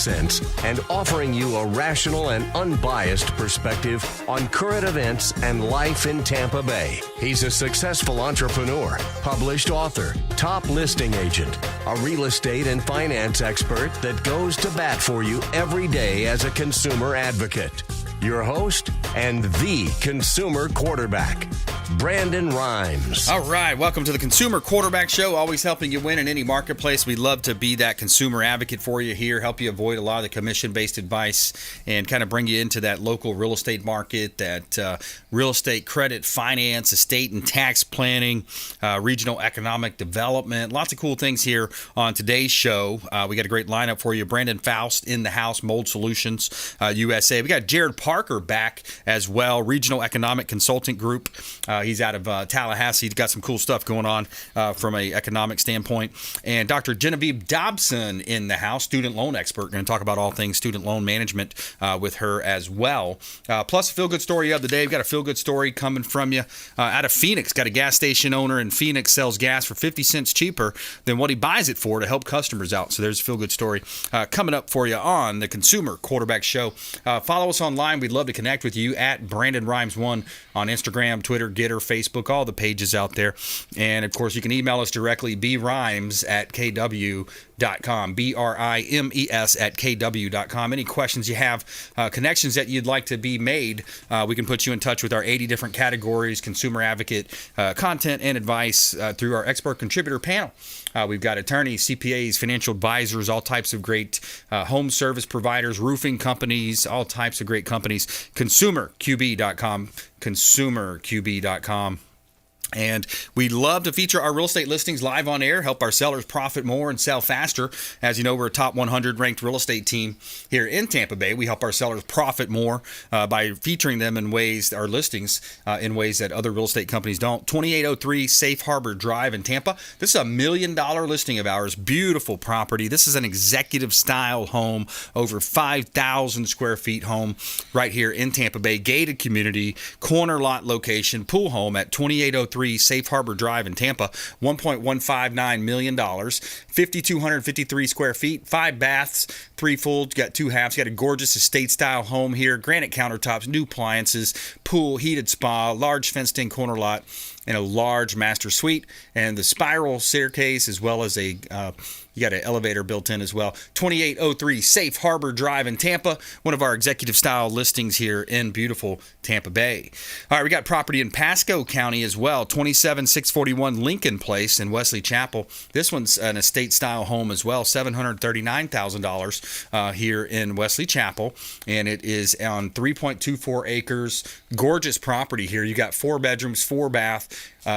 sense and offering you a rational and unbiased perspective on current events and life in Tampa Bay. He's a successful entrepreneur, published author, top listing agent, a real estate and finance expert that goes to bat for you every day as a consumer advocate. Your host and the consumer quarterback, Brandon Rhymes. All right, welcome to the Consumer Quarterback Show, always helping you win in any marketplace. We love to be that consumer advocate for you here, help you avoid a lot of the commission-based advice, and kind of bring you into that local real estate market, that real estate credit, finance, estate and tax planning, regional economic development. Lots of cool things here on today's show. We got a great lineup for you. Brandon Faust in the house, Mold Solutions USA. We got Jared Parker back as well, Regional Economic Consultant Group. He's out of Tallahassee. He's got some cool stuff going on from an economic standpoint. And Dr. Genevieve Dobson in the house, student loan expert. We're going to talk about all things student loan management with her as well. Plus, a feel-good story of the day. We've got a feel-good story coming from you out of Phoenix. Got a gas station owner in Phoenix sells gas for 50 cents cheaper than what he buys it for to help customers out. So there's a feel-good story coming up for you on the Consumer Quarterback Show. Follow us online. We'd love to connect with you at Brandon Rhymes1 on Instagram, Twitter, Getter, Facebook, all the pages out there. And, of course, you can email us directly, brimes@kw.com, BRIMES@kw.com. Any questions you have, connections that you'd like to be made, we can put you in touch with our 80 different categories, consumer advocate, content and advice through our expert contributor panel. We've got attorneys, CPAs, financial advisors, all types of great home service providers, roofing companies, all types of great companies. ConsumerQB.com, ConsumerQB.com. And we love to feature our real estate listings live on air, help our sellers profit more and sell faster. As you know, we're a top 100 ranked real estate team here in Tampa Bay. We help our sellers profit more by featuring them in ways, our listings, in ways that other real estate companies don't. 2803 Safe Harbor Drive in Tampa. This is a $1 million listing of ours. Beautiful property. This is an executive style home, over 5,000 square feet home right here in Tampa Bay. Gated community, corner lot location, pool home at 2803 Safe Harbor Drive in Tampa, $1.159 million, 5,253 square feet, 5 baths, 3 full, got 2 halves, got a gorgeous estate-style home here, granite countertops, new appliances, pool, heated spa, large fenced-in corner lot, and a large master suite, and the spiral staircase, as well as you got an elevator built in as well. 2803 Safe Harbor Drive in Tampa, one of our executive style listings here in beautiful Tampa Bay. All right, we got property in Pasco County as well, 27641 Lincoln Place in Wesley Chapel. This one's an estate style home as well, $739,000 here in Wesley Chapel, and it is on 3.24 acres. Gorgeous property here. You got 4 bedrooms, 4 bath.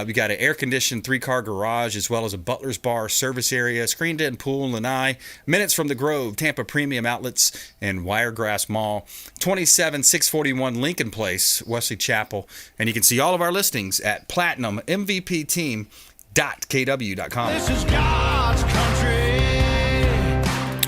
We got an air-conditioned 3-car garage, as well as a butler's bar, service area, screened-in pool, lanai, minutes from the Grove, Tampa Premium Outlets, and Wiregrass Mall. 27641 Lincoln Place, Wesley Chapel. And you can see all of our listings at platinummvpteam.kw.com. This is God's country.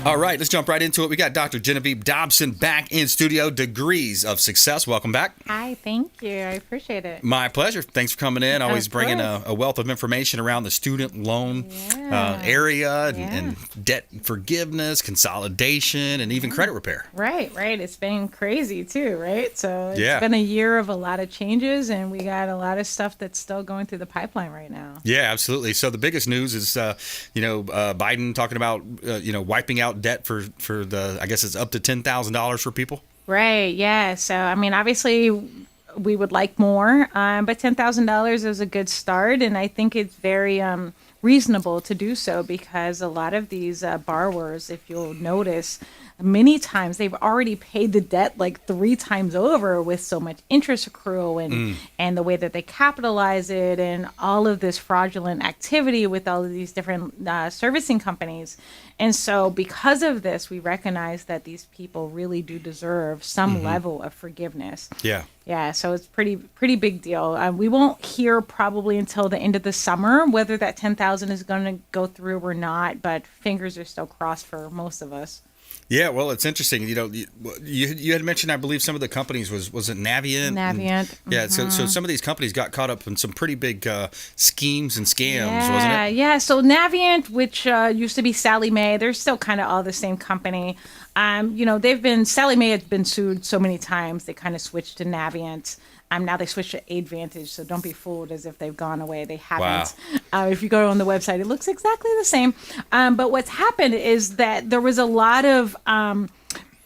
All right, let's jump right into it. We got Dr. Genevieve Dobson back in studio. Degrees of Success. Welcome back. Hi, thank you. I appreciate it. My pleasure. Thanks for coming in. Always bringing a wealth of information around the student loan area and debt forgiveness, consolidation, and even credit repair. Right. It's been crazy too, right? So it's been a year of a lot of changes, and we got a lot of stuff that's still going through the pipeline right now. Yeah, absolutely. So the biggest news is, Biden talking about, wiping out debt for the, I guess it's up to $10,000 for people. Right. Yeah. So, I mean, obviously we would like more, but $10,000 is a good start. And I think it's very reasonable to do so because a lot of these borrowers, if you'll notice, many times they've already paid the debt like 3 times over with so much interest accrual and the way that they capitalize it and all of this fraudulent activity with all of these different servicing companies. And so because of this, we recognize that these people really do deserve some level of forgiveness. Yeah. Yeah, so it's pretty big deal. We won't hear probably until the end of the summer whether that $10,000 is going to go through or not, but fingers are still crossed for most of us. Yeah, well, it's interesting. You had mentioned, I believe, some of the companies was it Navient? Navient. Yeah, so some of these companies got caught up in some pretty big schemes and scams, wasn't it? Yeah. So Navient, which used to be Sally Mae, they're still kind of all the same company. Sally Mae has been sued so many times. They kind of switched to Navient. Now they switched to Advantage, so don't be fooled as if they've gone away. They haven't. Wow. If you go on the website, it looks exactly the same. But what's happened is that there was a lot of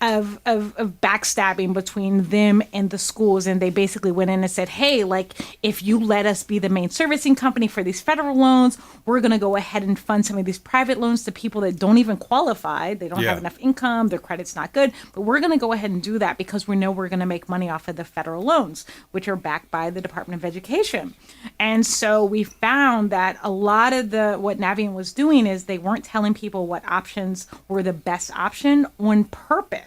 backstabbing between them and the schools, and they basically went in and said, hey, like, if you let us be the main servicing company for these federal loans, we're going to go ahead and fund some of these private loans to people that don't even qualify. They don't have enough income, their credit's not good, but we're going to go ahead and do that because we know we're going to make money off of the federal loans, which are backed by the Department of Education. And so we found that a lot of what Navient was doing is they weren't telling people what options were the best option on purpose.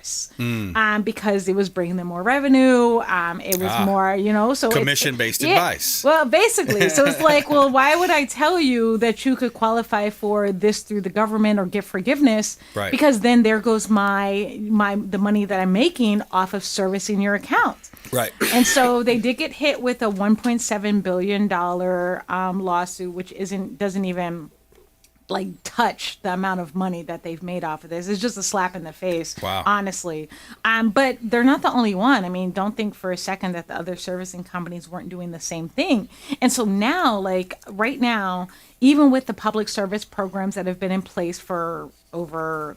Because it was bringing them more revenue. It was more, so commission-based advice. Well, basically, so it's like, well, why would I tell you that you could qualify for this through the government or get forgiveness? Right. Because then there goes the money that I'm making off of servicing your account. Right. And so they did get hit with a $1.7 billion lawsuit, which doesn't even like touch the amount of money that they've made off of this. It's just a slap in the face, honestly. But they're not the only one. I mean, don't think for a second that the other servicing companies weren't doing the same thing. And so now, like right now, even with the public service programs that have been in place for over,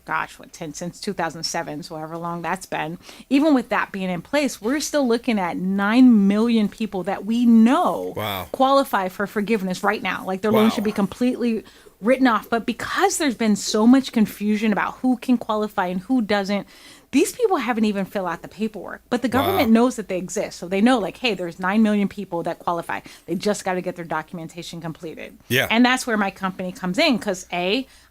since 2007, so however long that's been, even with that being in place, we're still looking at 9 million people that we know qualify for forgiveness right now. Like their loans should be completely written off. But because there's been so much confusion about who can qualify and who doesn't, these people haven't even filled out the paperwork, but the government knows that they exist. So they know, like, hey, there's 9 million people that qualify. They just got to get their documentation completed. Yeah. And that's where my company comes in because,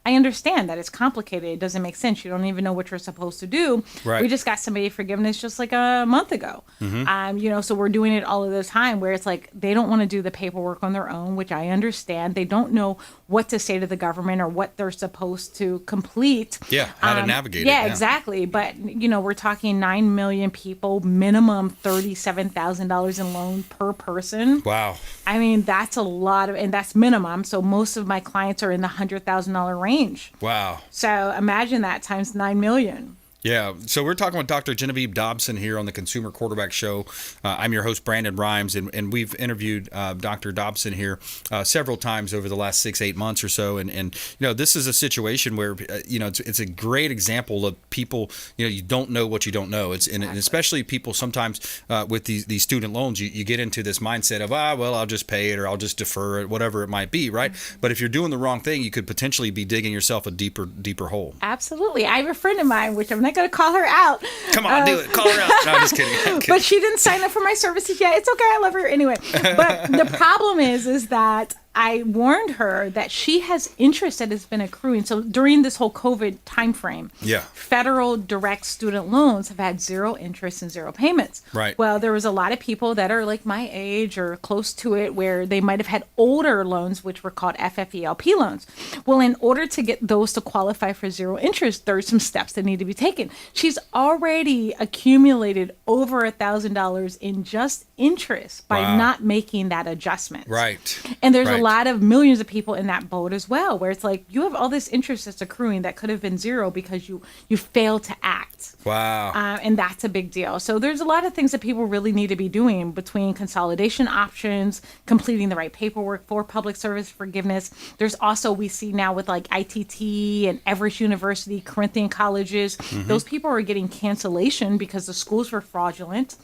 I understand that it's complicated. It doesn't make sense. You don't even know what you're supposed to do. Right. We just got somebody forgiveness just like a month ago. Mm-hmm. So we're doing it all of the time where it's like they don't want to do the paperwork on their own, which I understand. They don't know what to say to the government or what they're supposed to complete. Yeah, how to navigate it. Yeah, exactly. But, we're talking 9 million people, minimum $37,000 in loan per person. Wow. I mean, that's a lot and that's minimum. So most of my clients are in the $100,000 range. Wow. So imagine that times 9 million. Yeah, so we're talking with Dr. Genevieve Dobson here on the Consumer Quarterback Show. I'm your host, Brandon Rhymes, and we've interviewed Dr. Dobson here several times over the last 6-8 months or so. And this is a situation where, it's a great example of people, you don't know what you don't know. And especially people sometimes with these student loans, you get into this mindset of, I'll just pay it or I'll just defer it, whatever it might be, right? Mm-hmm. But if you're doing the wrong thing, you could potentially be digging yourself a deeper hole. Absolutely. I have a friend of mine, which I'm not going to call her out. Come on, do it. Call her out. No, I'm just kidding. But she didn't sign up for my services yet. It's okay. I love her anyway. But the problem is that I warned her that she has interest that has been accruing. So during this whole COVID timeframe, federal direct student loans have had zero interest and zero payments. Right. Well, there was a lot of people that are like my age or close to it where they might have had older loans, which were called FFELP loans. Well, in order to get those to qualify for zero interest, there's some steps that need to be taken. She's already accumulated over $1,000 in just interest by not making that adjustment. Right. And there's a lot of millions of people in that boat as well, where it's like you have all this interest that's accruing that could have been zero because you failed to act. Wow. And that's a big deal. So there's a lot of things that people really need to be doing between consolidation options, completing the right paperwork for public service forgiveness. There's also, we see now with like ITT and Everest University, Corinthian colleges, those people are getting cancellation because the schools were fraudulent.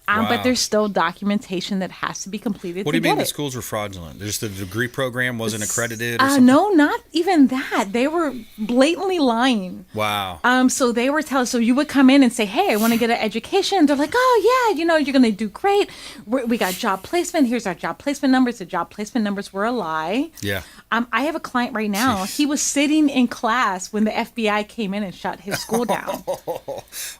But there's still documentation that has to be completed. What do you mean the schools were fraudulent? Just the degree program wasn't accredited or something? No, not even that. They were blatantly lying. Wow. So they were telling, so you would come in and say, hey, I want to get an education. They're like, oh, yeah, you're going to do great. We got job placement. Here's our job placement numbers. The job placement numbers were a lie. Yeah. I have a client right now. He was sitting in class when the FBI came in and shut his school down.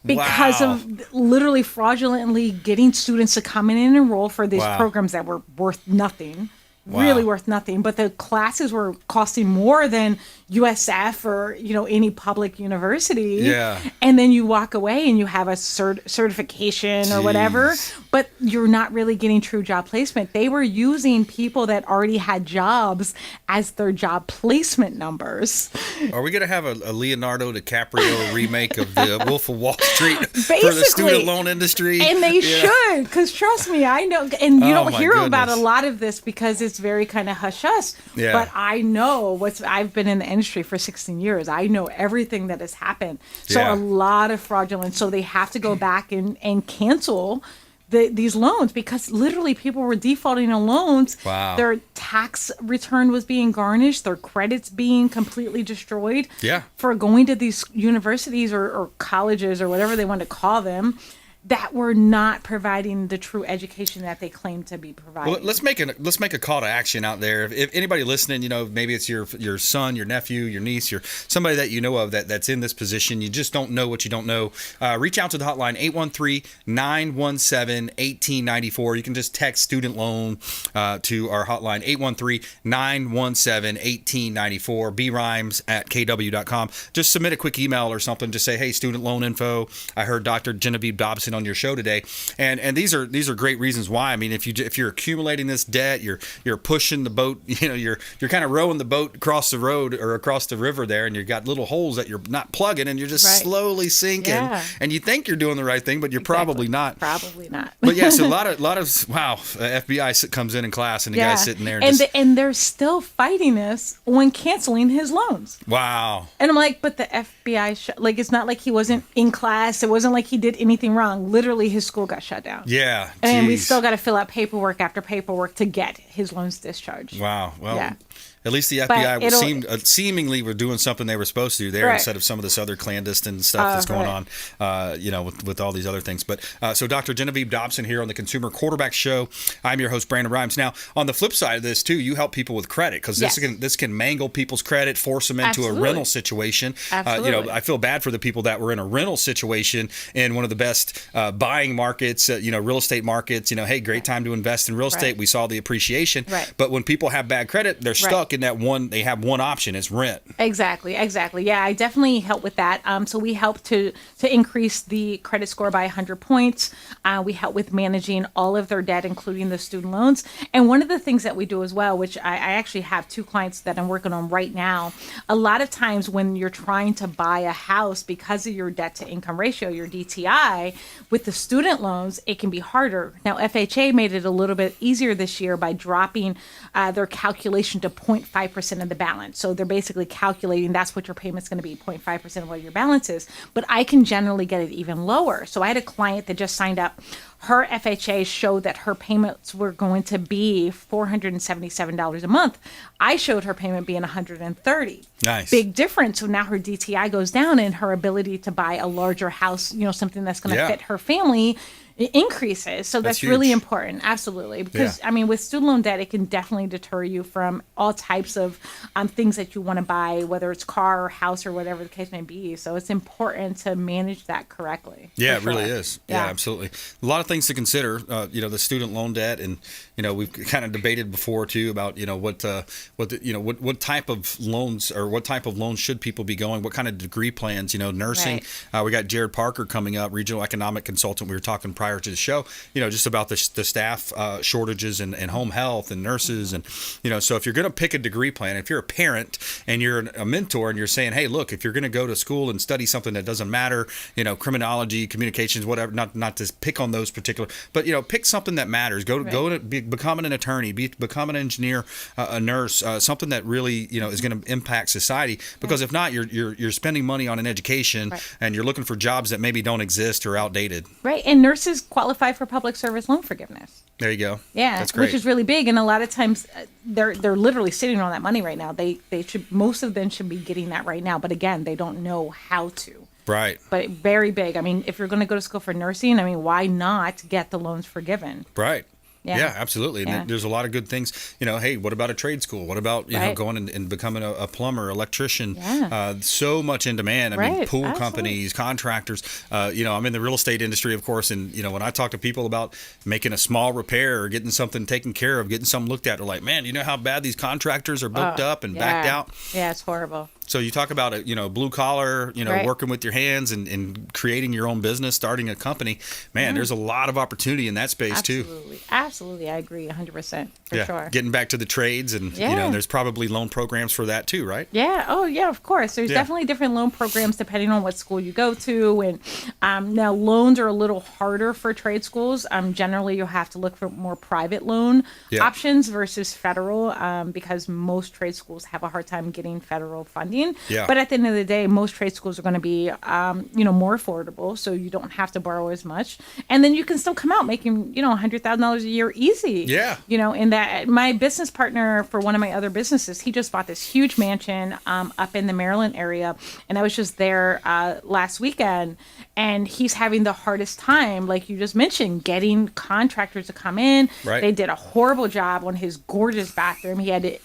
Because of literally fraudulently getting students to come in and enroll for these programs that were worth nothing. really worth nothing. But the classes were costing more than USF or, any public university. Yeah. And then you walk away and you have a certification or whatever, but you're not really getting true job placement. They were using people that already had jobs as their job placement numbers. Are we going to have a Leonardo DiCaprio remake of the Wolf of Wall Street Basically, for the student loan industry? And they should, because trust me, I know, and you don't my hear about a goodness. lot of this because it's very kind of hush-hush. Yeah. But I know I've been in the industry for 16 years. I know everything that has happened. So Yeah. a lot of fraudulent. So they have to go back and cancel these loans because literally people were defaulting on loans. Wow. Their tax return was being garnished, their credits being completely destroyed. Yeah. For going to these universities or colleges or whatever they want to call them that were not providing the true education that they claim to be providing. Well, let's make a call to action out there. If anybody listening, maybe it's your son, your nephew, your niece, your somebody that you know of that's in this position. You just don't know what you don't know. Reach out to the hotline 813-917-1894. You can just text student loan to our hotline 813-917-1894. brimes@kw.com. Just submit a quick email or something. Just say, hey, student loan info. I heard Dr. Genevieve Dobson on your show today, and these are great reasons why. I mean, if you're accumulating this debt, you're pushing the boat, you're kind of rowing the boat across the road or across the river there, and you've got little holes that you're not plugging, and you're just slowly sinking. Yeah. And you think you're doing the right thing, but you're probably not. Probably not. But yeah, so a lot of FBI comes in class, and the guy's sitting there, and they're still fighting us on canceling his loans. Wow. And I'm like, but the FBI, it's not like he wasn't in class. It wasn't like he did anything wrong. Literally, his school got shut down. Yeah. And we geez. still got to fill out paperwork after paperwork to get his loans discharged. Wow. Well, Yeah. at least the But FBI seemingly were doing something they were supposed to do there Right. instead of some of this other clandestine stuff that's going right. on, with all these other things. But so Dr. Genevieve Dobson here on the Consumer Quarterback Show. I'm your host, Brandon Rhymes. Now, on the flip side of this, too, you help people with credit because Yes. this can mangle people's credit, force them into Absolutely. a rental situation. Absolutely. I feel bad for the people that were in a rental situation in one of the best buying markets, real estate markets. Hey, great time to invest in real estate. Right. We saw the appreciation. Right. But when people have bad credit, they're stuck in that one. They have one option, it's rent. Exactly. Yeah, I definitely help with that. So we help to increase the credit score by 100 points. We help with managing all of their debt, including the student loans. And one of the things that we do as well, which I actually have 2 clients that I'm working on right now, a lot of times when you're trying to buy a house because of your debt to income ratio, your DTI, with the student loans, it can be harder. Now, FHA made it a little bit easier this year by dropping their calculation to 0.5% of the balance. So they're basically calculating that's what your payment's going to be, 0.5% of what your balance is. But I can generally get it even lower. So I had a client that just signed up. Her FHA showed that her payments were going to be $477 a month. I showed her payment being $130. Nice. Big difference. So now her DTI goes down and her ability to buy a larger house, something that's going to fit her family, it increases. So that's really huge. important. Absolutely. Because, with student loan debt, it can definitely deter you from all types of things that you want to buy, whether it's car or house or whatever the case may be. So it's important to manage that correctly. Yeah, it for really sure. is. Yeah, absolutely. A lot of things to consider, the student loan debt. And, we've kind of debated before, too, about, what type of loans or what type of loans should people be going? What kind of degree plans? Nursing. Right. We got Jared Parker coming up, regional economic consultant. We were talking prior to the show, just about the staff shortages and home health and nurses. And, so if you're going to pick a degree plan, if you're a parent and you're a mentor and you're saying, hey, look, if you're going to go to school and study something that doesn't matter, criminology, communications, whatever, not to pick on those particular, but, pick something that matters. Go to becoming an attorney, become an engineer, a nurse, something that really, is going to impact society. Because if not, you're spending money on an education and you're looking for jobs that maybe don't exist or outdated. Right. And nurses qualify for public service loan forgiveness. There you go. Yeah, that's great. Which is really big, and a lot of times they're literally sitting on that money right now. They should, most of them should be getting that right now, but again, they don't know how to. Right. But very big. If you're going to go to school for nursing, why not get the loans forgiven? Right. Yeah, absolutely. Yeah. And there's a lot of good things. Hey, what about a trade school? What about you know going and becoming a plumber, electrician? Yeah. So much in demand. I mean, pool Absolutely. companies, contractors. I'm in the real estate industry, of course, and when I talk to people about making a small repair or getting something taken care of, getting something looked at, they're like, man, you know how bad these contractors are booked up and backed out. Yeah, it's horrible. So you talk about blue collar, working with your hands and creating your own business, starting a company. Man, there's a lot of opportunity in that space too. Absolutely. I agree 100% for sure. Getting back to the trades and, there's probably loan programs for that too, right? Yeah. Oh, yeah, of course. There's definitely different loan programs depending on what school you go to. And now loans are a little harder for trade schools. Generally, you'll have to look for more private loan options versus federal because most trade schools have a hard time getting federal funding. Yeah. But at the end of the day, most trade schools are going to be, more affordable, so you don't have to borrow as much, and then you can still come out making, $100,000 a year easy. Yeah. In that, my business partner for one of my other businesses, he just bought this huge mansion up in the Maryland area, and I was just there last weekend, and he's having the hardest time, like you just mentioned, getting contractors to come in. Right. They did a horrible job on his gorgeous bathroom. He had to,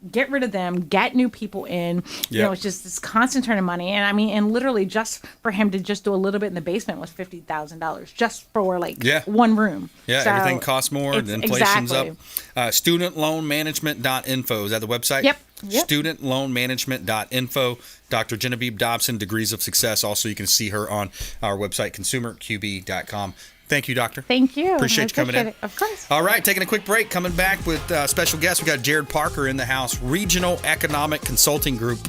get rid of them, get new people in. It's just this constant turn of money. And I mean, and literally just for him to just do a little bit in the basement was $50,000 just for one room. Yeah, so everything costs more. The inflation's up. Studentloanmanagement.info. Is that the website? Yep. Studentloanmanagement.info. Dr. Genevieve Dobson, Degrees of Success. Also, you can see her on our website, consumerqb.com. Thank you, Doctor. Thank you. Appreciate you coming in. Of course. All right, taking a quick break. Coming back with special guests. We got Jared Parker in the house, Regional Economic Consulting Group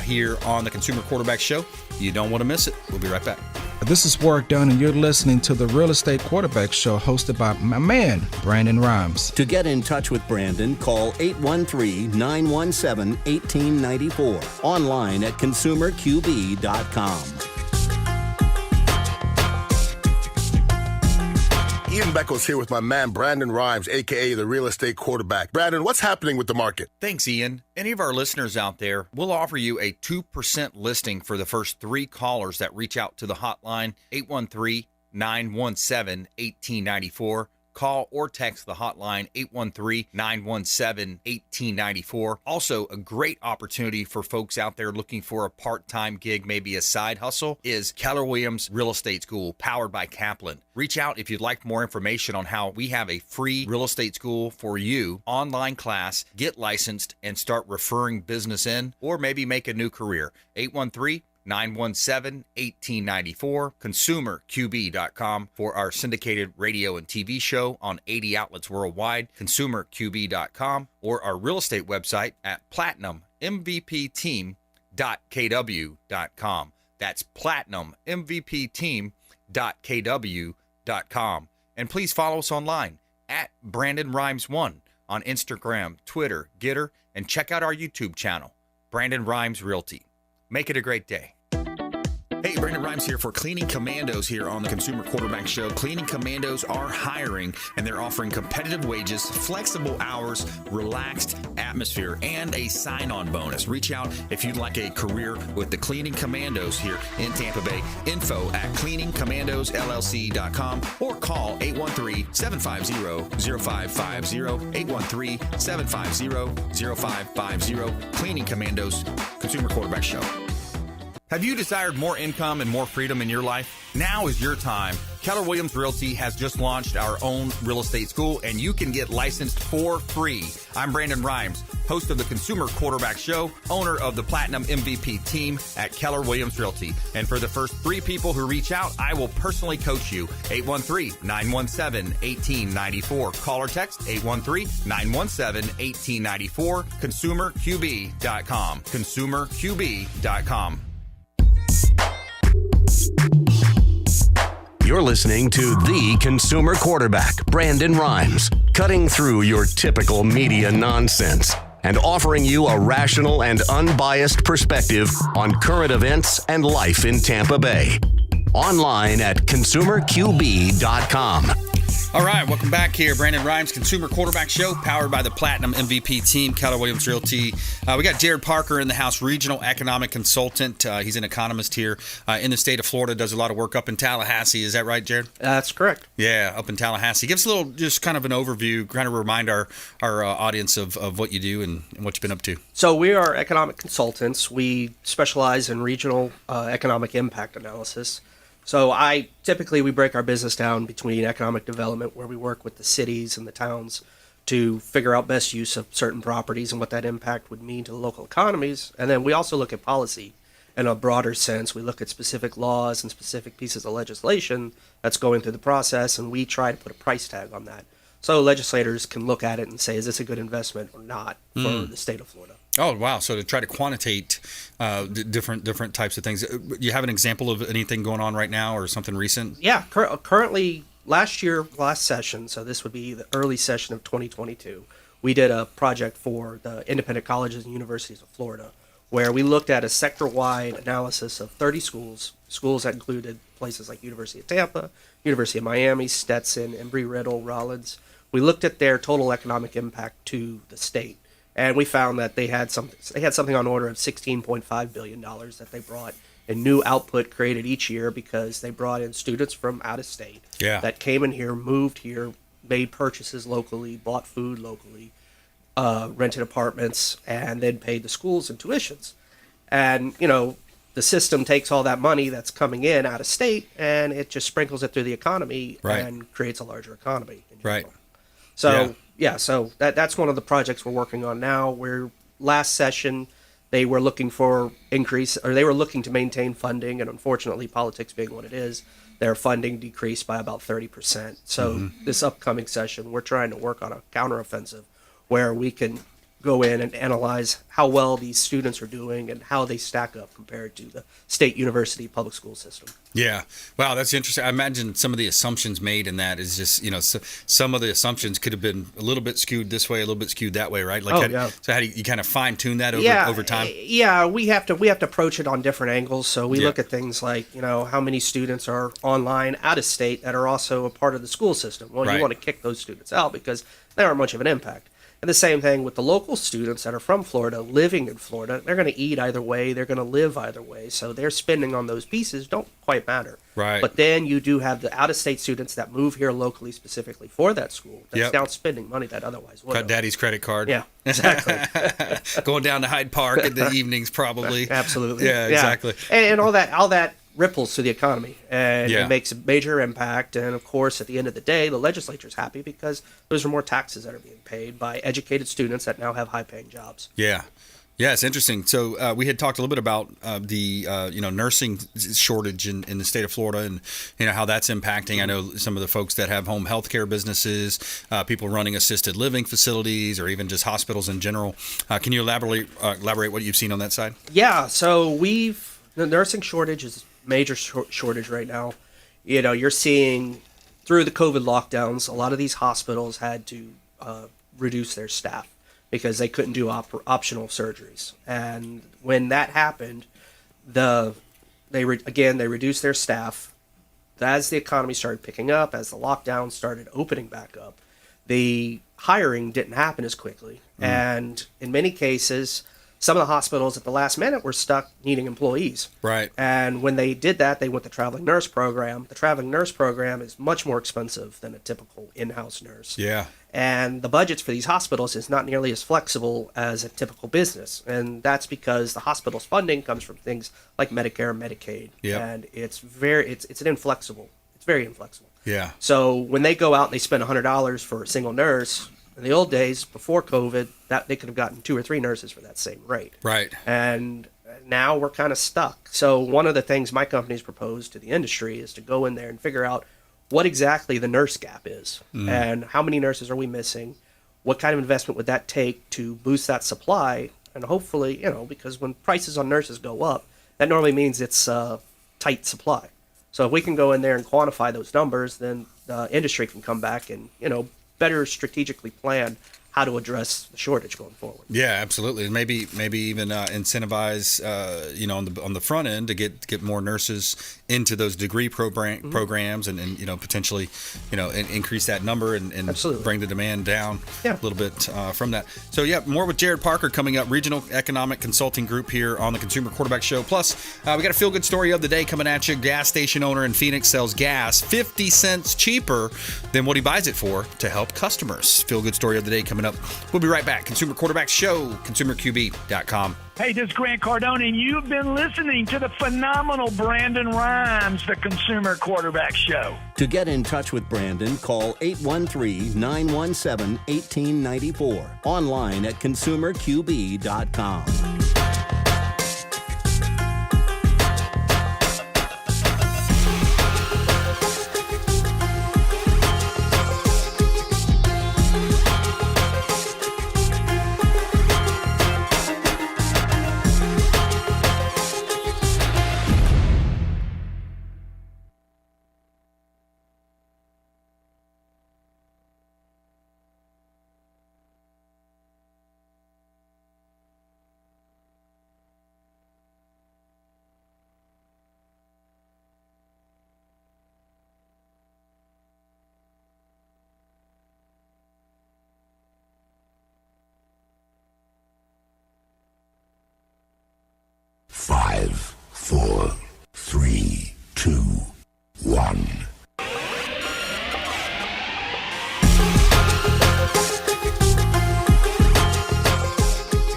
here on the Consumer Quarterback Show. You don't want to miss it. We'll be right back. This is Warwick Dunn, and you're listening to the Real Estate Quarterback Show hosted by my man, Brandon Rhymes. To get in touch with Brandon, call 813-917-1894. Online at consumerqb.com. Ian Beckles here with my man, Brandon Rhymes, a.k.a. the Real Estate Quarterback. Brandon, what's happening with the market? Thanks, Ian. Any of our listeners out there, we'll offer you a 2% listing for the first 3 callers that reach out to the hotline, 813-917-1894. Call or text the hotline, 813-917-1894. Also, a great opportunity for folks out there looking for a part-time gig, maybe a side hustle, is Keller Williams Real Estate School, powered by Kaplan. Reach out if you'd like more information on how we have a free real estate school for you, online class, get licensed, and start referring business in, or maybe make a new career. 813-917-1894, consumerqb.com for our syndicated radio and TV show on 80 outlets worldwide, consumerqb.com, or our real estate website at platinummvpteam.kw.com. That's platinummvpteam.kw.com. And please follow us online at Brandon Rhymes 1 on Instagram, Twitter, Getter, and check out our YouTube channel, Brandon Rhymes Realty. Make it a great day. Hey, Brandon Rhymes here for Cleaning Commandos here on the Consumer Quarterback Show. Cleaning Commandos are hiring, and they're offering competitive wages, flexible hours, relaxed atmosphere, and a sign-on bonus. Reach out if you'd like a career with the Cleaning Commandos here in Tampa Bay. Info at cleaningcommandosllc.com or call 813-750-0550, 813-750-0550. Cleaning Commandos, Consumer Quarterback Show. Have you desired more income and more freedom in your life? Now is your time. Keller Williams Realty has just launched our own real estate school, and you can get licensed for free. I'm Brandon Rhymes, host of the Consumer Quarterback Show, owner of the Platinum MVP team at Keller Williams Realty. And for the first 3 people who reach out, I will personally coach you. 813-917-1894. Call or text 813-917-1894. ConsumerQB.com. ConsumerQB.com. You're listening to the Consumer Quarterback, Brandon Rhymes, cutting through your typical media nonsense and offering you a rational and unbiased perspective on current events and life in Tampa Bay. Online at consumerqb.com. All right, welcome back here. Brandon Rhymes, Consumer Quarterback Show, powered by the Platinum MVP team, Keller Williams Realty. We got Jared Parker in the house, regional economic consultant. He's an economist here in the state of Florida, does a lot of work up in Tallahassee. Is that right, Jared? That's correct. Yeah, up in Tallahassee. Give us a little, just kind of an overview, kind of remind our audience of what you do and what you've been up to. So we are economic consultants. We specialize in regional economic impact analysis. So we break our business down between economic development, where we work with the cities and the towns to figure out best use of certain properties and what that impact would mean to the local economies. And then we also look at policy in a broader sense. We look at specific laws and specific pieces of legislation that's going through the process, and we try to put a price tag on that. So legislators can look at it and say, is this a good investment or not for the state of Florida? Oh, wow. So to try to quantitate different types of things. You have an example of anything going on right now or something recent? Yeah. Currently, last session, so this would be the early session of 2022, we did a project for the independent colleges and universities of Florida, where we looked at a sector-wide analysis of 30 schools that included places like University of Tampa, University of Miami, Stetson, Embry-Riddle, Rollins. We looked at their total economic impact to the state. And we found that they had something on order of $16.5 billion that they brought in new output created each year because they brought in students from out of state that came in here, moved here, made purchases locally, bought food locally, rented apartments, and then paid the schools and tuitions. And, the system takes all that money that's coming in out of state and it just sprinkles it through the economy and creates a larger economy. Right. So... So that's one of the projects we're working on now. Where last session they were looking for they were looking to maintain funding, and unfortunately, politics being what it is, their funding decreased by about 30%. So this upcoming session, we're trying to work on a counteroffensive where we can go in and analyze how well these students are doing and how they stack up compared to the state university public school system. Yeah. Wow, that's interesting. I imagine some of the assumptions made in that is just, some of the assumptions could have been a little bit skewed this way, a little bit skewed that way, right? So how do you kind of fine tune that over time? Yeah, we have to approach it on different angles. So we look at things like, how many students are online out of state that are also a part of the school system. Well, you want to kick those students out because they aren't much of an impact. And the same thing with the local students that are from Florida, living in Florida. They're going to eat either way. They're going to live either way. So their spending on those pieces don't quite matter. Right. But then you do have the out-of-state students that move here locally specifically for that school. That's now spending money that otherwise would. Cut daddy's credit card. Yeah, exactly. Going down to Hyde Park in the evenings probably. Absolutely. Yeah, exactly. And all that ripples to the economy, and it makes a major impact. And of course, at the end of the day, the legislature's happy because those are more taxes that are being paid by educated students that now have high-paying jobs. Yeah, it's interesting. So we had talked a little bit about the nursing shortage in the state of Florida, and how that's impacting. I know some of the folks that have home health care businesses, people running assisted living facilities, or even just hospitals in general. Can you elaborate what you've seen on that side? Yeah, so the nursing shortage is major shortage right now. You're seeing through the COVID lockdowns, a lot of these hospitals had to reduce their staff because they couldn't do optional surgeries. And when that happened, they reduced their staff. As the economy started picking up, as the lockdown started opening back up, the hiring didn't happen as quickly. And in many cases, some of the hospitals at the last minute were stuck needing employees. Right. And when they did that, they went the traveling nurse program. The traveling nurse program is much more expensive than a typical in-house nurse. Yeah. And the budgets for these hospitals is not nearly as flexible as a typical business. And that's because the hospital's funding comes from things like Medicare and Medicaid. Yep. And it's very inflexible. Yeah. So when they go out and they spend $100 for a single nurse, in the old days, before COVID, that they could have gotten 2 or 3 nurses for that same rate. Right. And now we're kind of stuck. So one of the things my company's proposed to the industry is to go in there and figure out what exactly the nurse gap is and how many nurses are we missing, what kind of investment would that take to boost that supply, and hopefully, because when prices on nurses go up, that normally means it's tight supply. So if we can go in there and quantify those numbers, then the industry can come back and, better strategically plan how to address the shortage going forward. Yeah, absolutely. And maybe even incentivize, on the front end to get more nurses into those degree programs and potentially, increase that number and Absolutely. bring the demand down Yeah. a little bit from that. So, yeah, more with Jared Parker coming up, Regional Economic Consulting Group here on the Consumer Quarterback Show. Plus, we got a feel-good story of the day coming at you. Gas station owner in Phoenix sells gas 50 cents cheaper than what he buys it for to help customers. Feel-good story of the day coming up. We'll be right back. Consumer Quarterback Show, consumerqb.com. Hey, this is Grant Cardone, and you've been listening to the phenomenal Brandon Rhymes, the Consumer Quarterback Show. To get in touch with Brandon, call 813-917-1894. Online at consumerqb.com. Five, four, three, two, one.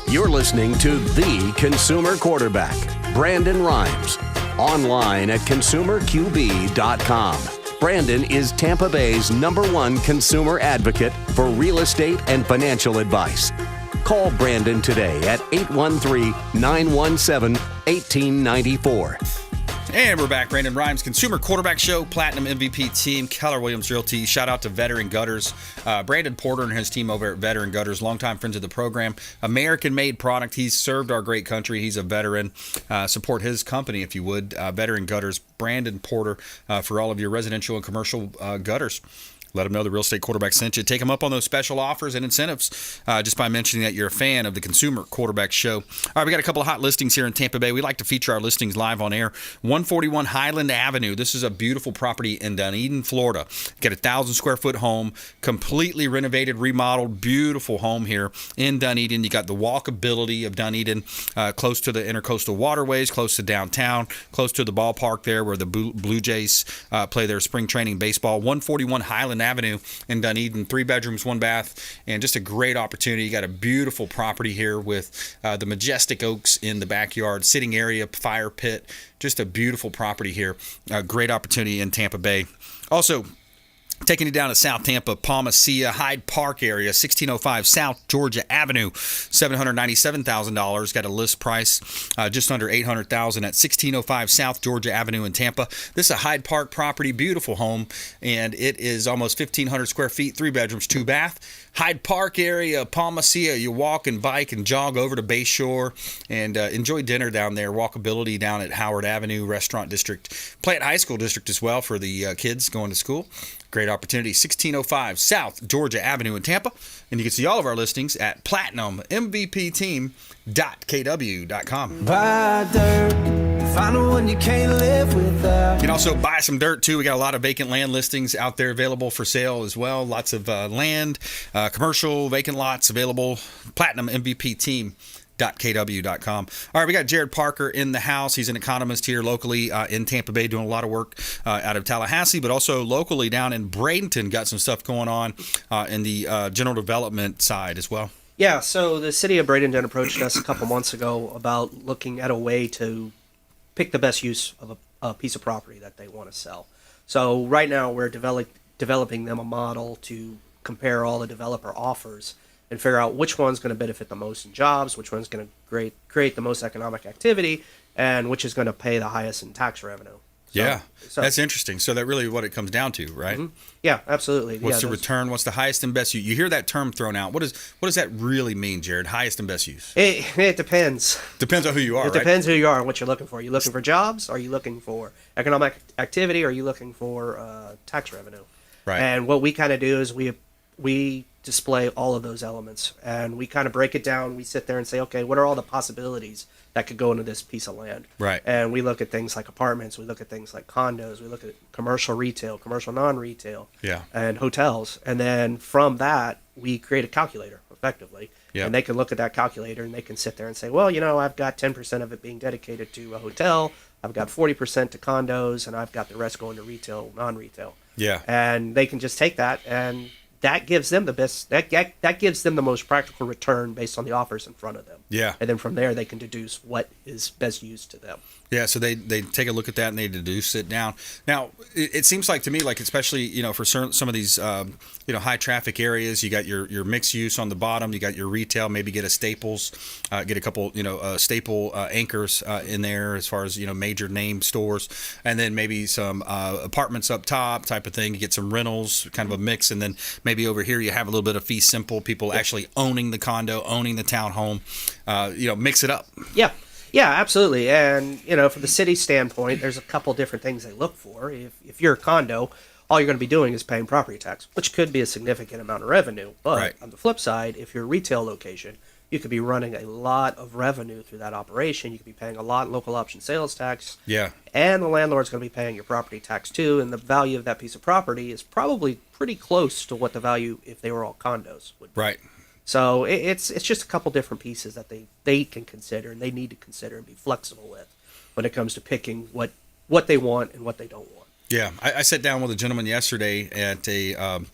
You're listening to The Consumer Quarterback, Brandon Rhymes. Online at consumerqb.com. Brandon is Tampa Bay's #1 consumer advocate for real estate and financial advice. Call Brandon today at 813-917-1894. And we're back. Brandon Rhymes, Consumer Quarterback Show, Platinum MVP team, Keller Williams Realty. Shout out to Veteran Gutters. Brandon Porter and his team over at Veteran Gutters, longtime friends of the program. American-made product. He's served our great country. He's a veteran. Support his company, if you would. Veteran Gutters, Brandon Porter, for all of your residential and commercial gutters. Let them know the Real Estate Quarterback sent you. Take them up on those special offers and incentives just by mentioning that you're a fan of the Consumer Quarterback Show. All right, we got a couple of hot listings here in Tampa Bay. We like to feature our listings live on air. 141 Highland Avenue. This is a beautiful property in Dunedin, Florida. Got a 1,000-square-foot home, completely renovated, remodeled, beautiful home here in Dunedin. You got the walkability of Dunedin, close to the intercoastal waterways, close to downtown, close to the ballpark there where the Blue Jays play their spring training baseball. 141 Highland Avenue in Dunedin, 3 bedrooms, 1 bath, and just a great opportunity. You got a beautiful property here with the majestic oaks in the backyard, sitting area, fire pit, just a beautiful property here. A great opportunity in Tampa Bay. Also, taking you down to South Tampa, Palmacia, Hyde Park area, 1605 South Georgia Avenue, $797,000. Got a list price just under $800,000 at 1605 South Georgia Avenue in Tampa. This is a Hyde Park property, beautiful home, and it is almost 1,500 square feet, 3 bedrooms, 2 bath. Hyde Park area, Palmacia. You walk and bike and jog over to Bayshore and enjoy dinner down there. Walkability down at Howard Avenue Restaurant District, Plant High School District as well for the kids going to school. Great opportunity. 1605 South Georgia Avenue in Tampa. And you can see all of our listings at platinummvpteam.kw.com. Buy dirt, find one you can't live without. You can also buy some dirt too. We got a lot of vacant land listings out there available for sale as well. Lots of land, commercial, vacant lots available. platinummvpteam.kw.com. All right, we got Jared Parker in the house. He's an economist here locally in Tampa Bay, doing a lot of work out of Tallahassee, but also locally down in Bradenton. Got some stuff going on in the general development side as well. Yeah, so the city of Bradenton approached us a couple months ago about looking at a way to pick the best use of a piece of property that they want to sell. So right now we're developing them a model to compare all the developer offers and figure out which one's going to benefit the most in jobs, which one's going to create the most economic activity, and which is going to pay the highest in tax revenue. So that's interesting. So that really what it comes down to, right? Mm-hmm. Yeah, absolutely. What's the return? What's the highest and best use? You hear that term thrown out. What does that really mean, Jared? Highest and best use? It depends. Depends on who you are, It depends who you are and what you're looking for. Are you looking for jobs? Are you looking for economic activity? Are you looking for tax revenue? Right. And what we kind of do is we we display all of those elements, and we kind of break it down. We sit there and say, okay, what are all the possibilities that could go into this piece of land? Right. And we look at things like apartments, we look at things like condos, we look at commercial retail, commercial non-retail, Yeah. and hotels. And then from that, we create a calculator effectively. Yeah. And they can look at that calculator and they can sit there and say, well, I've got 10% of it being dedicated to a hotel, I've got 40% to condos, and I've got the rest going to retail, non-retail. Yeah. And they can just take that, and that gives them the best. That gives them the most practical return based on the offers in front of them. Yeah. And then from there, they can deduce what is best used to them. Yeah, so they take a look at that and they deduce it down. Now, it seems like to me, like especially for some of these high traffic areas, you got your mixed use on the bottom, you got your retail, maybe get a Staples, get a couple staple anchors in there as far as major name stores, and then maybe some apartments up top type of thing. You get some rentals, kind of a mix, and then maybe over here you have a little bit of fee simple, people actually owning the condo, owning the townhome. Mix it up. Yeah. Yeah, absolutely. And, from the city standpoint, there's a couple different things they look for. If you're a condo, all you're going to be doing is paying property tax, which could be a significant amount of revenue. But Right. on the flip side, if you're a retail location, you could be running a lot of revenue through that operation. You could be paying a lot in local option sales tax. Yeah. And the landlord's going to be paying your property tax too. And the value of that piece of property is probably pretty close to what the value, if they were all condos, would be. Right. So it's just a couple different pieces that they can consider and they need to consider and be flexible with when it comes to picking what they want and what they don't want. Yeah, I sat down with a gentleman yesterday at a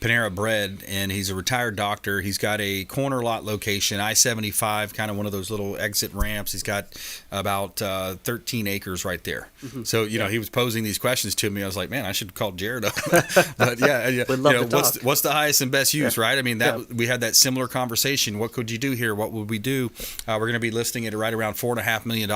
Panera Bread, and he's a retired doctor. He's got a corner lot location, I-75, kind of one of those little exit ramps. He's got about 13 acres right there. Mm-hmm. So, he was posing these questions to me. I was like, man, I should call Jared up. But yeah, We'd love to talk. What's the highest and best use, right? I mean, we had that similar conversation. What could you do here? What would we do? We're going to be listing it right around $4.5 million.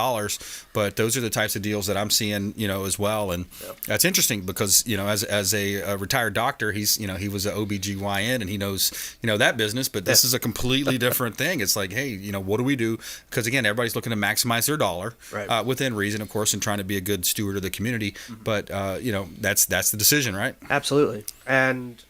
But those are the types of deals that I'm seeing, as well. And that's interesting because, as a retired doctor, he was an OBGYN and he knows, that business, but this is a completely different thing. It's like, hey, what do we do? Because again, everybody's looking to maximize their dollar within reason, of course, and trying to be a good steward of the community. Mm-hmm. But, that's the decision, right? Absolutely. And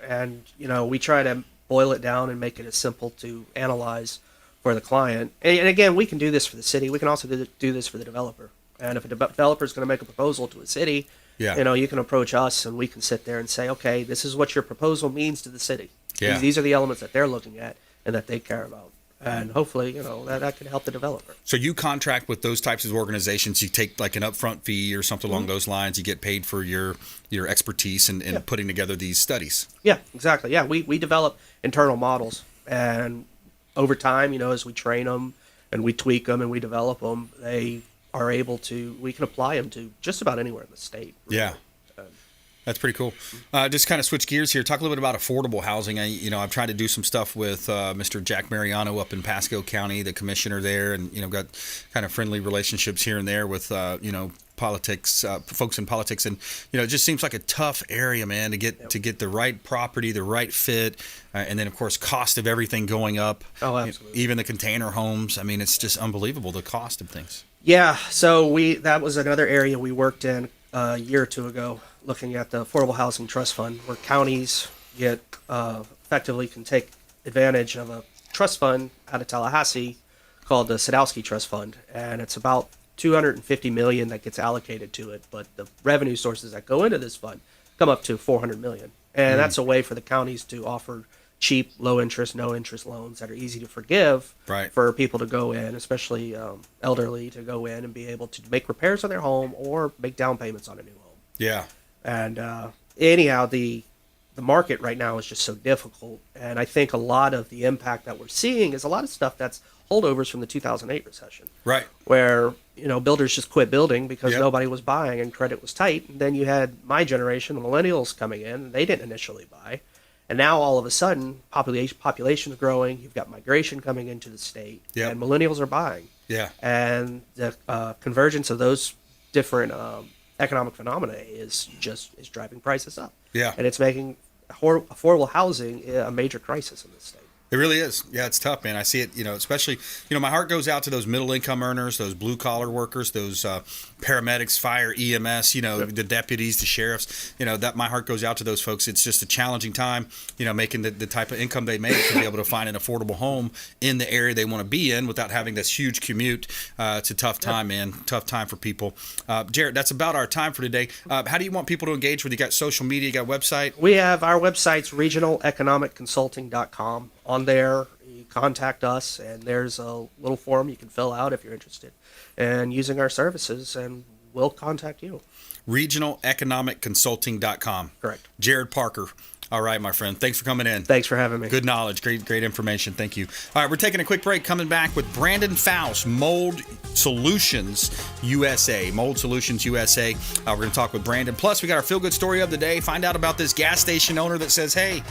we try to boil it down and make it as simple to analyze for the client. And again, we can do this for the city. We can also do this for the developer. And if a developer is going to make a proposal to a city, you can approach us and we can sit there and say, okay, this is what your proposal means to the city. Yeah. These are the elements that they're looking at and that they care about. And hopefully, that can help the developer. So you contract with those types of organizations. You take like an upfront fee or something along those lines. You get paid for your expertise in putting together these studies. Yeah, exactly. Yeah, we develop internal models. And over time, as we train them and we tweak them and we develop them, they are we can apply them to just about anywhere in the state. Really. Yeah. That's pretty cool. Just kind of switch gears here. Talk a little bit about affordable housing. I've tried to do some stuff with Mr. Jack Mariano up in Pasco County, the commissioner there, and got kind of friendly relationships here and there with politics, folks in politics, and it just seems like a tough area, man, to get the right property, the right fit, and then of course cost of everything going up. Oh, absolutely. Even the container homes. I mean, it's just unbelievable the cost of things. Yeah. So that was another area we worked in a year or two ago, looking at the Affordable Housing Trust Fund, where counties effectively can take advantage of a trust fund out of Tallahassee called the Sadowski Trust Fund, and it's about $250 million that gets allocated to it, but the revenue sources that go into this fund come up to $400 million, and that's a way for the counties to offer cheap, low interest, no interest loans that are easy to forgive for people to go in, especially elderly, to go in and be able to make repairs on their home or make down payments on a new home. Yeah. And anyhow, the market right now is just so difficult, and I think a lot of the impact that we're seeing is a lot of stuff that's holdovers from the 2008 recession. Right. Where, builders just quit building because nobody was buying and credit was tight. And then you had my generation, the millennials, coming in, and they didn't initially buy. And now all of a sudden, population is growing. You've got migration coming into the state, and millennials are buying. Yeah. And the convergence of those different economic phenomena is driving prices up. Yeah. And it's making affordable housing a major crisis in this state. It really is. Yeah, it's tough, man. I see it, especially, my heart goes out to those middle income earners, those blue collar workers, those paramedics, fire, EMS, the deputies, the sheriffs, that my heart goes out to those folks. It's just a challenging time, making the type of income they make to be able to find an affordable home in the area they want to be in without having this huge commute. It's a tough time, man. Tough time for people. Jared, that's about our time for today. How do you want people to engage with you? Got social media, you got website? We have our website's regionaleconomicconsulting.com. On there, you contact us, and there's a little form you can fill out if you're interested in using our services, and we'll contact you. regionaleconomicconsulting.com. Correct. Jared Parker. All right, my friend. Thanks for coming in. Thanks for having me. Good knowledge. Great information. Thank you. All right, we're taking a quick break. Coming back with Brandon Faust, Mold Solutions USA. Mold Solutions USA. We're going to talk with Brandon. Plus, we got our feel-good story of the day. Find out about this gas station owner that says, hey,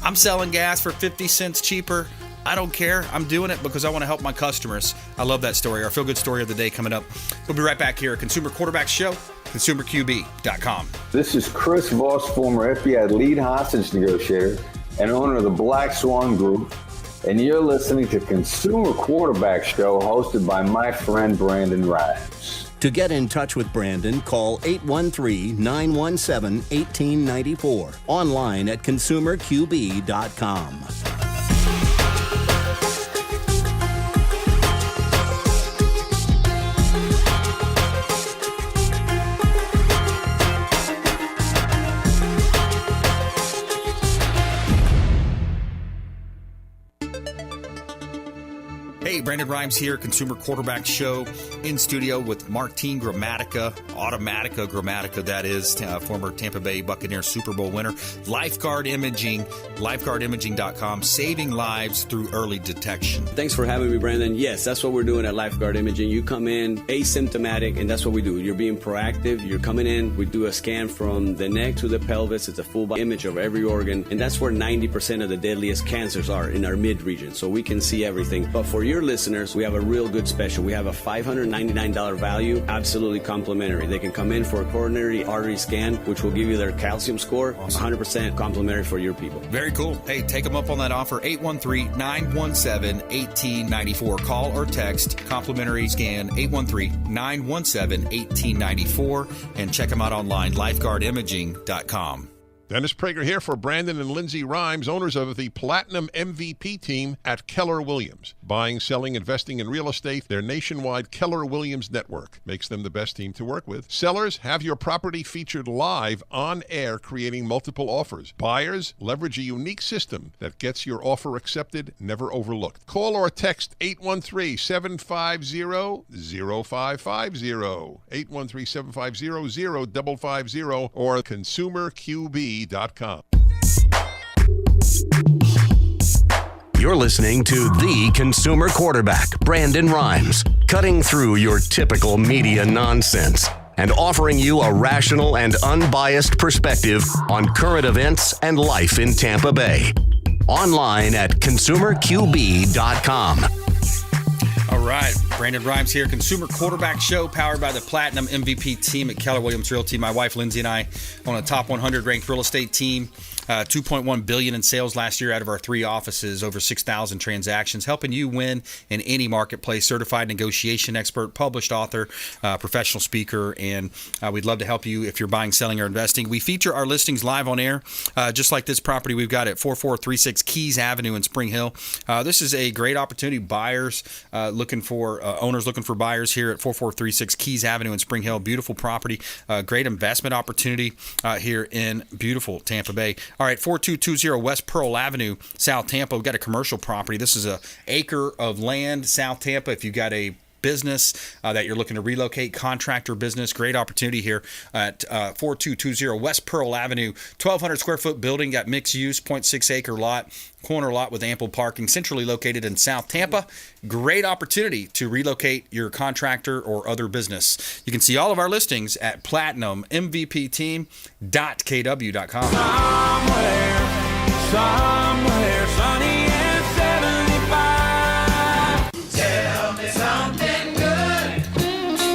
I'm selling gas for 50 cents cheaper. I don't care. I'm doing it because I want to help my customers. I love that story. Our feel-good story of the day coming up. We'll be right back here at Consumer Quarterback Show, consumerqb.com. This is Chris Voss, former FBI lead hostage negotiator and owner of the Black Swan Group, and you're listening to Consumer Quarterback Show hosted by my friend Brandon Rhymes. To get in touch with Brandon, call 813-917-1894. Online at consumerqb.com. Hey, Brandon Rhymes here, Consumer Quarterback Show, in studio with Martine Gramatica, that is, former Tampa Bay Buccaneers Super Bowl winner. Lifeguard Imaging, lifeguardimaging.com, saving lives through early detection. Thanks for having me, Brandon. Yes, that's what we're doing at Lifeguard Imaging. You come in asymptomatic, and that's what we do. You're being proactive. You're coming in. We do a scan from the neck to the pelvis. It's a full body image of every organ, and that's where 90% of the deadliest cancers are, in our mid-region, so we can see everything. But for your listeners, we have a real good special. We have a $599 value, absolutely complimentary. They can come in for a coronary artery scan, which will give you their calcium score, 100% complimentary for your people. Very cool. Hey, take them up on that offer, 813-917-1894. Call or text, complimentary scan, 813-917-1894, and check them out online, lifeguardimaging.com. Dennis Prager here for Brandon and Lindsay Rhymes, owners of the Platinum MVP team at Keller Williams. Buying, selling, investing in real estate, their nationwide Keller Williams network makes them the best team to work with. Sellers, have your property featured live on air, creating multiple offers. Buyers, leverage a unique system that gets your offer accepted, never overlooked. Call or text 813-750-0550, 813-750-0550, or consumerqb.com. You're listening to the Consumer Quarterback, Brandon Rhymes, cutting through your typical media nonsense and offering you a rational and unbiased perspective on current events and life in Tampa Bay. Online at consumerqb.com. All right, Brandon Rhymes here, Consumer Quarterback Show, powered by the Platinum MVP team at Keller Williams Realty. My wife, Lindsay, and I on a top 100 ranked real estate team. $2.1 billion in sales last year out of our 3 offices, over 6,000 transactions, helping you win in any marketplace. Certified negotiation expert, published author, professional speaker, and we'd love to help you if you're buying, selling, or investing. We feature our listings live on air, just like this property we've got at 4436 Keys Avenue in Spring Hill. This is a great opportunity. Buyers looking for owners looking for buyers here at 4436 Keys Avenue in Spring Hill. Beautiful property, great investment opportunity here in beautiful Tampa Bay. All right, 4220 West Pearl Avenue, South Tampa. We've got a commercial property. This is an acre of land, South Tampa. If you've got a business that you're looking to relocate, contractor business, great opportunity here at 4220 West Pearl Avenue. 1,200 square foot building, got mixed use, 0.6 acre lot, corner lot with ample parking, centrally located in South Tampa. Great opportunity to relocate your contractor or other business. You can see all of our listings at platinummvpteam.kw.com. Somewhere sunny and 75. Tell me something good.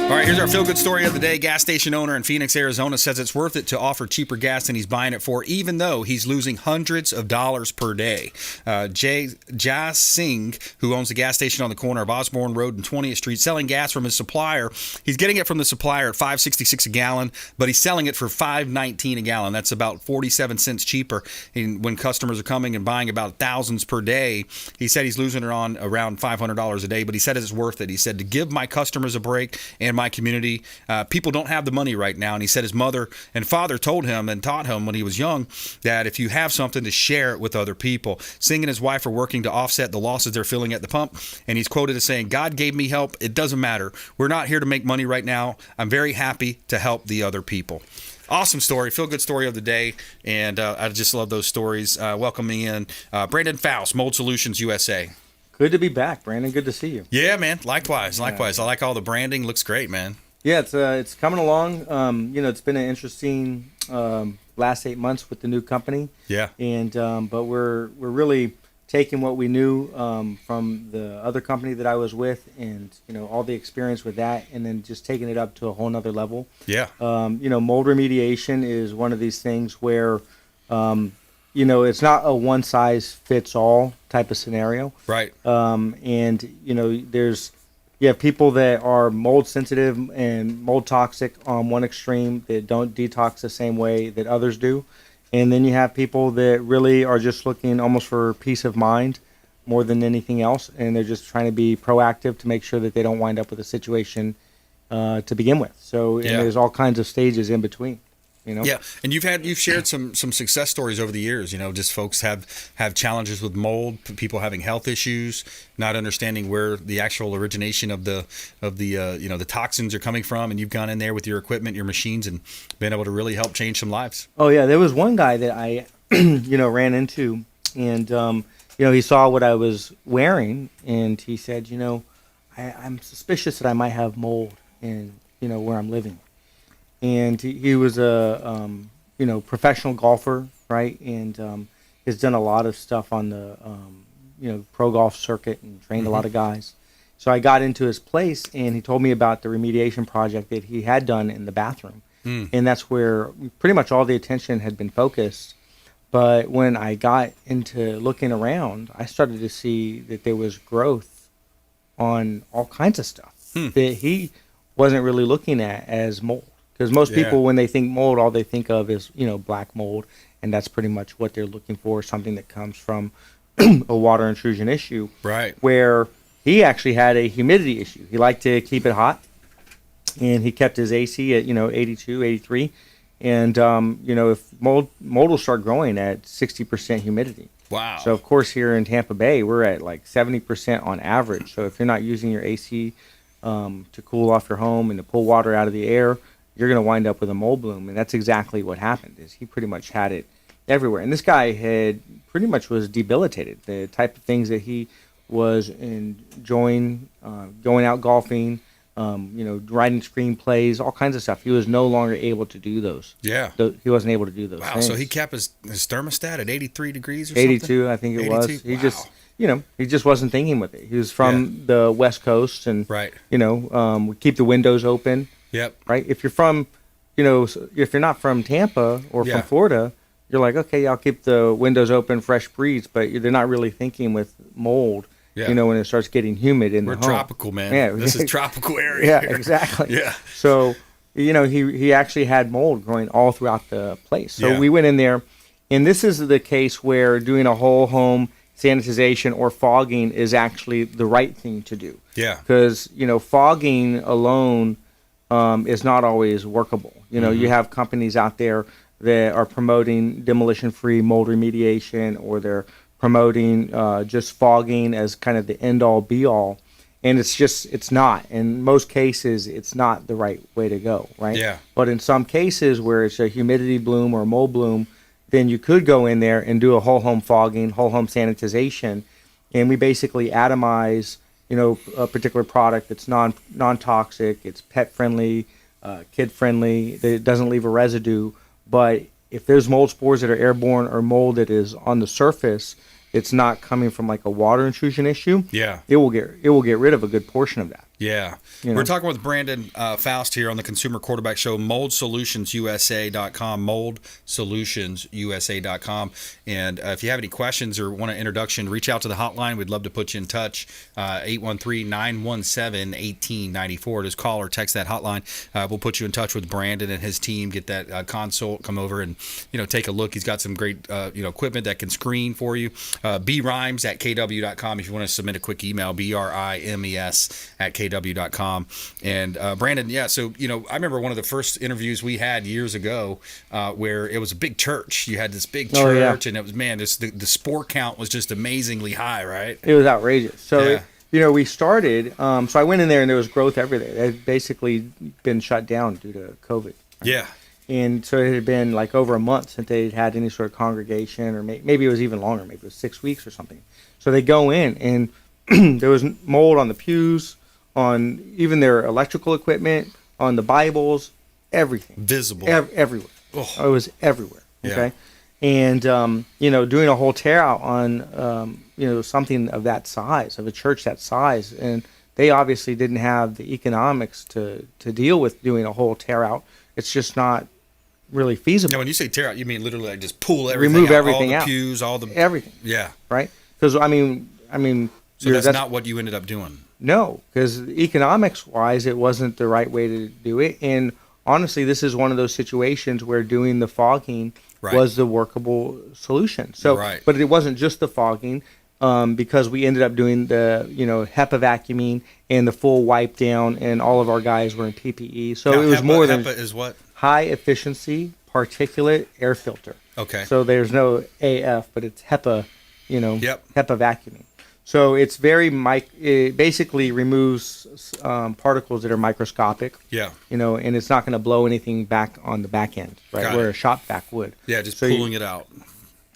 All right, right, here's our feel-good story of the day. Gas station owner in Phoenix, Arizona says it's worth it to offer cheaper gas than he's buying it for, even though he's losing hundreds of dollars per day. Jai Singh, who owns the gas station on the corner of Osborne Road and 20th Street, selling gas from his supplier. He's getting it from the supplier at $5.66 a gallon, but he's selling it for $5.19 a gallon. That's about 47 cents cheaper. And when customers are coming and buying about thousands per day, he said he's losing it on around $500 a day, but he said it's worth it. He said to give my customers a break and my community. People don't have the money right now, and he said his mother and father told him and taught him when he was young that if you have something, to share it with other people. Singh and his wife are working to offset the losses they're feeling at the pump, and he's quoted as saying, "God gave me help. It doesn't matter. We're not here to make money right now. I'm very happy to help the other people." Awesome story, feel-good story of the day, and I just love those stories. Welcoming in Brandon Faust, Mold Solutions USA. Good to be back, Brandon. Good to see you. Yeah, man. Likewise. I like all the branding. Looks great, man. Yeah, it's coming along. It's been an interesting last 8 months with the new company. Yeah. And but we're really taking what we knew from the other company that I was with, and all the experience with that, and then just taking it up to a whole nother level. Yeah. Mold remediation is one of these things where it's not a one-size-fits-all type of scenario. Right. You have people that are mold sensitive and mold toxic on one extreme that don't detox the same way that others do. And then you have people that really are just looking almost for peace of mind more than anything else. And they're just trying to be proactive to make sure that they don't wind up with a situation to begin with. So there's all kinds of stages in between. Yeah, and you've shared some success stories over the years. Just folks have challenges with mold, people having health issues, not understanding where the actual origination of the toxins are coming from, and you've gone in there with your equipment, your machines, and been able to really help change some lives. Oh yeah, there was one guy that I ran into, and he saw what I was wearing, and he said, I'm suspicious that I might have mold in where I'm living. And he was a professional golfer, right? And has done a lot of stuff on the pro golf circuit and trained a lot of guys. So I got into his place, and he told me about the remediation project that he had done in the bathroom, and that's where pretty much all the attention had been focused. But when I got into looking around, I started to see that there was growth on all kinds of stuff that he wasn't really looking at as mold. Because most people, when they think mold, all they think of is, black mold, and that's pretty much what they're looking for, something that comes from a water intrusion issue. Right. Where he actually had a humidity issue. He liked to keep it hot, and he kept his AC at, 82, 83. And, if mold will start growing at 60% humidity. Wow. So, of course, here in Tampa Bay, we're at like 70% on average. So if you're not using your AC to cool off your home and to pull water out of the air, you're going to wind up with a mold bloom. And that's exactly what happened. Is he pretty much had it everywhere. And this guy had pretty much was debilitated. The type of things that he was enjoying, going out golfing, writing screenplays, all kinds of stuff. He was no longer able to do those. Yeah. He wasn't able to do those things. So he kept his thermostat at 83 degrees or 82, something? 82, I think it was. He just wasn't thinking with it. He was from the West Coast, and, we keep the windows open. Yep. Right. If you're from, if you're not from Tampa or from Florida, you're like, okay, I'll keep the windows open, fresh breeze, but they're not really thinking with mold. Yeah. When it starts getting humid in the home. We're tropical, man. Yeah. This is tropical area. Yeah, here. exactly. Yeah. So, he actually had mold growing all throughout the place. So we went in there, and this is the case where doing a whole home sanitization or fogging is actually the right thing to do. Yeah. Because, fogging alone is not always workable. You have companies out there that are promoting demolition-free mold remediation, or they're promoting just fogging as kind of the end-all, be-all, and it's not. In most cases, it's not the right way to go, right? Yeah. But in some cases where it's a humidity bloom or a mold bloom, then you could go in there and do a whole home fogging, whole home sanitization, and we basically atomize a particular product that's non-toxic, it's pet-friendly, kid-friendly, it doesn't leave a residue. But if there's mold spores that are airborne or mold that is on the surface, it's not coming from like a water intrusion issue. Yeah. It will get rid of a good portion of that. Yeah. You know? We're talking with Brandon Faust here on the Consumer Quarterback Show, moldsolutionsusa.com, moldsolutionsusa.com. And if you have any questions or want an introduction, reach out to the hotline. We'd love to put you in touch, 813-917-1894. Just call or text that hotline. We'll put you in touch with Brandon and his team, get that consult, come over and, take a look. He's got some great, equipment that can screen for you. brimes@kw.com if you want to submit a quick email, brimes@kw.com. And Brandon, yeah, so I remember one of the first interviews we had years ago where it was a big church. You had this big church, and it was the sport count was just amazingly high, right? It was outrageous. So we started. So I went in there and there was growth everywhere. It had basically been shut down due to COVID. Right? Yeah. And so it had been like over a month since they'd had any sort of congregation, or maybe it was even longer. Maybe it was 6 weeks or something. So they go in and there was mold on the pews, on even their electrical equipment, on the Bibles, everything. Visible. Everywhere. Oh. It was everywhere. Okay. Yeah. And, doing a whole tear out on, something of that size, of a church that size. And they obviously didn't have the economics to deal with doing a whole tear out. It's just not really feasible. Now, when you say tear out, you mean literally like just pull everything remove out, everything all the out. pews, all the everything. Yeah. Right? Because I mean, so that's not what you ended up doing. No, because economics wise, it wasn't the right way to do it. And honestly, this is one of those situations where doing the fogging was the workable solution. So, but it wasn't just the fogging, because we ended up doing the HEPA vacuuming and the full wipe down, and all of our guys were in PPE. So now, it was more than HEPA is what? High efficiency particulate air filter. Okay. So there's no AF, but it's HEPA, HEPA vacuuming. So it's it basically removes particles that are microscopic. Yeah. And it's not going to blow anything back on the back end, right? Where a shop vac would. Yeah, just pulling it out.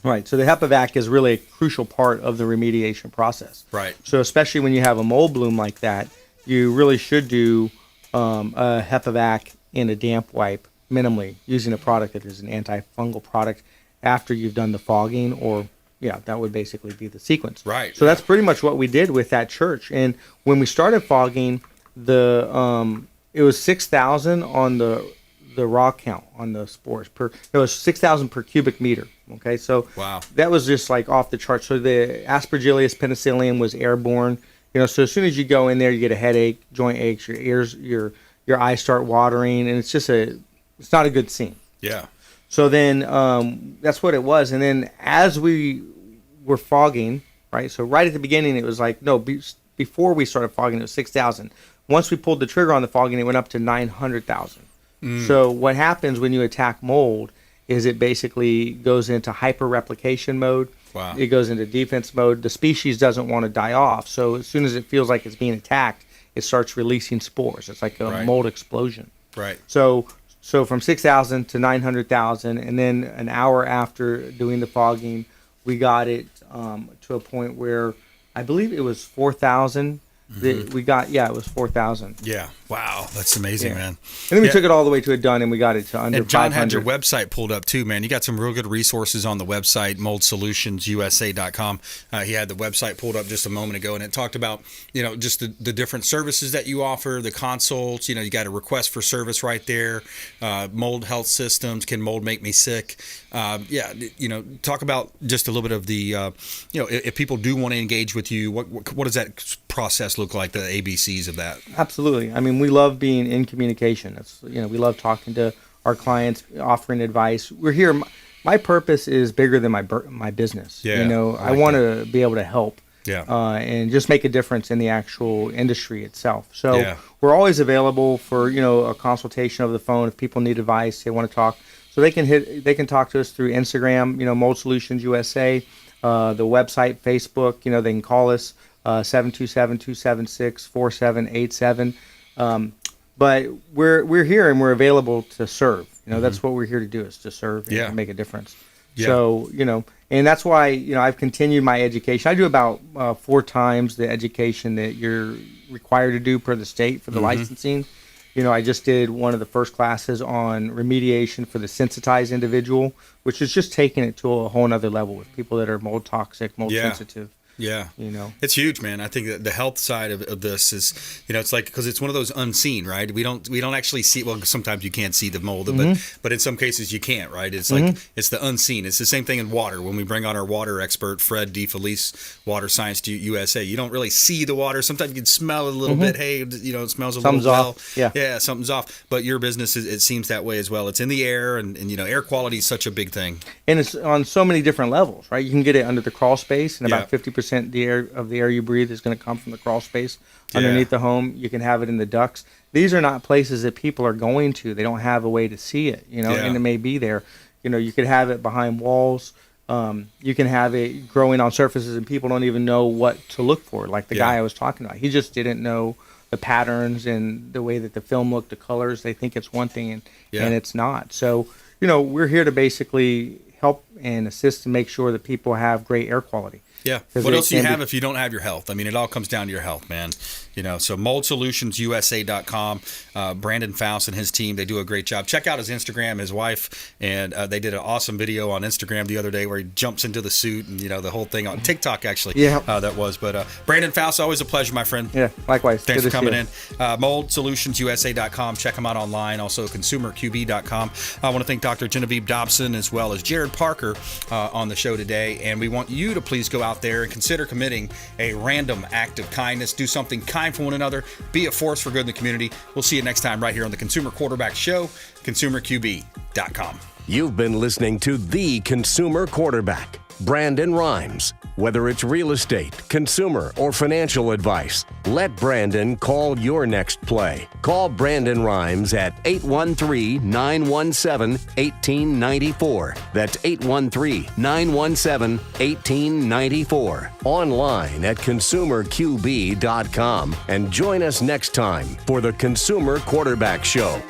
Right. So the HEPA vac is really a crucial part of the remediation process. Right. So especially when you have a mold bloom like that, you really should do a HEPA vac and a damp wipe minimally, using a product that is an antifungal product after you've done the fogging, or that would basically be the sequence. Right. So that's pretty much what we did with that church. And when we started fogging, it was 6,000 on the raw count on the spores it was 6,000 per cubic meter. Okay, so wow, that was just like off the chart. So the Aspergillus penicillium was airborne. So as soon as you go in there, you get a headache, joint aches, your ears, your eyes start watering, and it's not a good scene. Yeah. So then that's what it was. And then as we were fogging, right? So right at the beginning, it was like, before we started fogging, it was 6,000. Once we pulled the trigger on the fogging, it went up to 900,000. So what happens when you attack mold is it basically goes into hyper-replication mode. Wow. It goes into defense mode. The species doesn't want to die off. So as soon as it feels like it's being attacked, it starts releasing spores. It's like a mold explosion. Right. So from 6,000 to 900,000, and then an hour after doing the fogging, we got it to a point where I believe it was 4,000. We got, it was 4,000. Yeah. Wow. That's amazing, man. And then we took it all the way to a done, and we got it to under 500. And John had your website pulled up too, man. You got some real good resources on the website, moldsolutionsusa.com. He had the website pulled up just a moment ago, and it talked about, just the different services that you offer, the consults. You got a request for service right there. Mold health systems. Can mold make me sick? Talk about just a little bit of the, if people do want to engage with you, what does that process look like, the ABCs of that? Absolutely. I mean, we love being in communication. It's, we love talking to our clients, offering advice. We're here. My purpose is bigger than my business. Yeah, I want to be able to help. Yeah. And just make a difference in the actual industry itself. So we're always available for, a consultation over the phone if people need advice, they want to talk. So they can talk to us through Instagram, Mold Solutions USA, the website, Facebook. They can call us 727-276-4787. But we're here and we're available to serve. That's what we're here to do, is to serve and make a difference. Yeah. So, and that's why, I've continued my education. I do about 4 times the education that you're required to do per the state for the licensing. I just did one of the first classes on remediation for the sensitized individual, which is just taking it to a whole nother level with people that are mold toxic, mold sensitive. Yeah. You know, it's huge, man. I think that the health side of this is, it's like, because it's one of those unseen, right? We don't actually see, well, sometimes you can't see the mold, but in some cases you can't, right? It's like, it's the unseen. It's the same thing in water. When we bring on our water expert, Fred DeFelice, Water Science USA, you don't really see the water. Sometimes you can smell it a little bit. Hey, it smells a something's little off. Yeah, something's off. But your business, it seems that way as well. It's in the air, and air quality is such a big thing. And it's on so many different levels, right? You can get it under the crawl space, and about 50% of the air you breathe is going to come from the crawl space underneath the home. You can have it in the ducts. These are not places that people are going to. They don't have a way to see it, and it may be there. You could have it behind walls. You can have it growing on surfaces, and people don't even know what to look for. Like the guy I was talking about, he just didn't know the patterns and the way that the film looked, the colors. They think it's one thing, and it's not. So, we're here to basically help and assist and make sure that people have great air quality. Yeah. What else do you have if you don't have your health? I mean, it all comes down to your health, man. So moldsolutionsUSA.com. Brandon Faust and his team, they do a great job. Check out his Instagram, his wife, and they did an awesome video on Instagram the other day where he jumps into the suit and, the whole thing on TikTok, actually. Yeah. That was. But Brandon Faust, always a pleasure, my friend. Yeah, likewise. Thanks for coming in. MoldSolutionsUSA.com. Check them out online. Also, ConsumerQB.com. I want to thank Dr. Genevieve Dobson as well as Jared Parker on the show today. And we want you to please go out there and consider committing a random act of kindness. Do something kind for one another. Be a force for good in the community. We'll see you next time right here on the Consumer Quarterback Show, ConsumerQB.com. You've been listening to The Consumer Quarterback, Brandon Rhymes. Whether it's real estate, consumer, or financial advice, let Brandon call your next play. Call Brandon Rhymes at 813-917-1894. That's 813-917-1894. Online at consumerqb.com. And join us next time for the Consumer Quarterback Show.